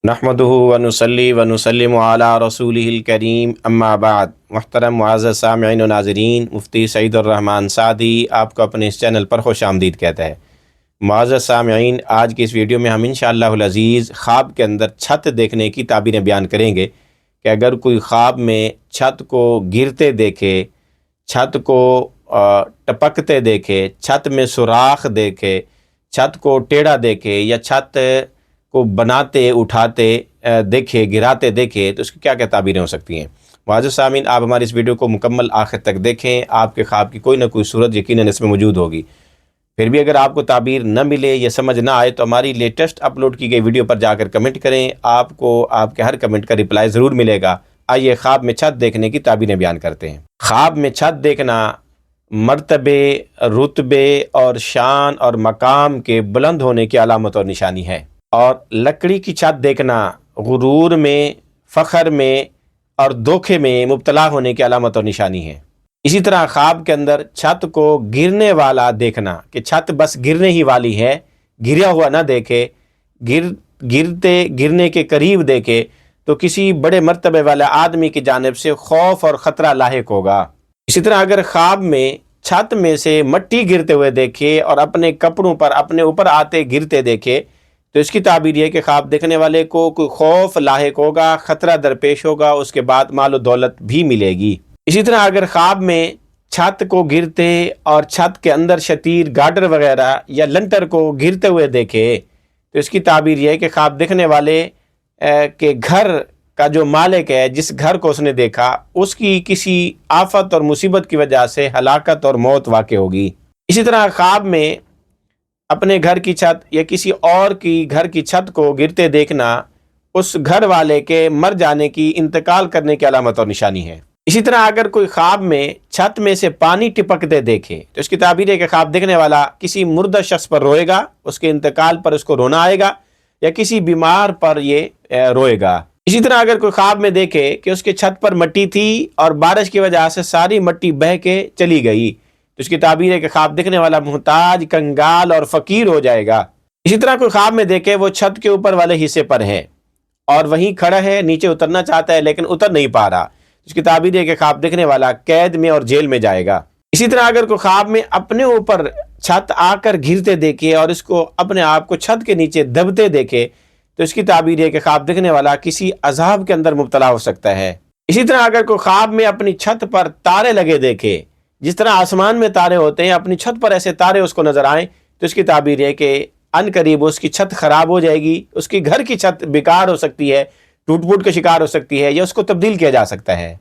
نحمدہ ونصلی ونسلم علی رسولہ الکریم اما بعد۔ محترم معزز سامعین و ناظرین، مفتی سعید الرحمن سعدی آپ کو اپنے اس چینل پر خوش آمدید کہتا ہے۔ معزز سامعین، آج کی اس ویڈیو میں ہم انشاءاللہ العزیز خواب کے اندر چھت دیکھنے کی تعبیریں بیان کریں گے کہ اگر کوئی خواب میں چھت کو گرتے دیکھے، چھت کو ٹپکتے دیکھے، چھت میں سوراخ دیکھے، چھت کو ٹیڑھا دیکھے یا چھت کو بناتے اٹھاتے دیکھے، گراتے دیکھے، تو اس کی کیا کیا تعبیریں ہو سکتی ہیں۔ معزز سامعین، آپ ہماری اس ویڈیو کو مکمل آخر تک دیکھیں، آپ کے خواب کی کوئی نہ کوئی صورت یقیناً اس میں موجود ہوگی۔ پھر بھی اگر آپ کو تعبیر نہ ملے یا سمجھ نہ آئے تو ہماری لیٹسٹ اپلوڈ کی گئی ویڈیو پر جا کر کمنٹ کریں، آپ کو آپ کے ہر کمنٹ کا رپلائی ضرور ملے گا۔ آئیے خواب میں چھت دیکھنے کی تعبیریں بیان کرتے ہیں۔ خواب میں چھت دیکھنا مرتبے، رتبے اور شان اور مقام کے بلند ہونے کی علامت اور نشانی ہے، اور لکڑی کی چھت دیکھنا غرور میں، فخر میں اور دھوکے میں مبتلا ہونے کی علامت اور نشانی ہے۔ اسی طرح خواب کے اندر چھت کو گرنے والا دیکھنا کہ چھت بس گرنے ہی والی ہے، گرا ہوا نہ دیکھے، گرنے کے قریب دیکھے تو کسی بڑے مرتبے والے آدمی کی جانب سے خوف اور خطرہ لاحق ہوگا۔ اسی طرح اگر خواب میں چھت میں سے مٹی گرتے ہوئے دیکھے اور اپنے کپڑوں پر اپنے اوپر آتے گرتے دیکھے تو اس کی تعبیر یہ کہ خواب دیکھنے والے کو کوئی خوف لاحق ہوگا، خطرہ درپیش ہوگا، اس کے بعد مال و دولت بھی ملے گی۔ اسی طرح اگر خواب میں چھت کو گرتے اور چھت کے اندر شتیر، گارڈر وغیرہ یا لنٹر کو گرتے ہوئے دیکھے تو اس کی تعبیر یہ ہے کہ خواب دیکھنے والے کے گھر کا جو مالک ہے، جس گھر کو اس نے دیکھا، اس کی کسی آفت اور مصیبت کی وجہ سے ہلاکت اور موت واقع ہوگی۔ اسی طرح خواب میں اپنے گھر کی چھت یا کسی اور کی گھر کی چھت کو گرتے دیکھنا اس گھر والے کے مر جانے کی، انتقال کرنے کی علامت اور نشانی ہے۔ اسی طرح اگر کوئی خواب میں چھت میں سے پانی ٹپکتے دیکھے تو اس کی تعبیر ہے کہ خواب دیکھنے والا کسی مردہ شخص پر روئے گا، اس کے انتقال پر اس کو رونا آئے گا، یا کسی بیمار پر یہ روئے گا۔ اسی طرح اگر کوئی خواب میں دیکھے کہ اس کے چھت پر مٹی تھی اور بارش کی وجہ سے ساری مٹی بہہ کے چلی گئی تو اس کی تعبیر ہے کہ خواب دیکھنے والا محتاج، کنگال اور فقیر ہو جائے گا۔ اسی طرح کوئی خواب میں دیکھے وہ چھت کے اوپر والے حصے پر ہے اور وہیں کھڑا ہے، نیچے اترنا چاہتا ہے لیکن اتر نہیں پا رہا، اس کی تعبیر ہے کہ خواب دیکھنے والا قید میں اور جیل میں جائے گا۔ اسی طرح اگر کوئی خواب میں اپنے اوپر چھت آ کر گرتے دیکھے اور اس کو اپنے آپ کو چھت کے نیچے دبتے دیکھے تو اس کی تعبیر ہے کہ خواب دیکھنے والا کسی عذاب کے اندر مبتلا ہو سکتا ہے۔ اسی طرح اگر کوئی خواب میں اپنی چھت پر تارے لگے دیکھے، جس طرح آسمان میں تارے ہوتے ہیں، اپنی چھت پر ایسے تارے اس کو نظر آئیں تو اس کی تعبیر ہے کہ ان قریب اس کی چھت خراب ہو جائے گی، اس کی گھر کی چھت بیکار ہو سکتی ہے، ٹوٹ پھوٹ کا شکار ہو سکتی ہے یا اس کو تبدیل کیا جا سکتا ہے۔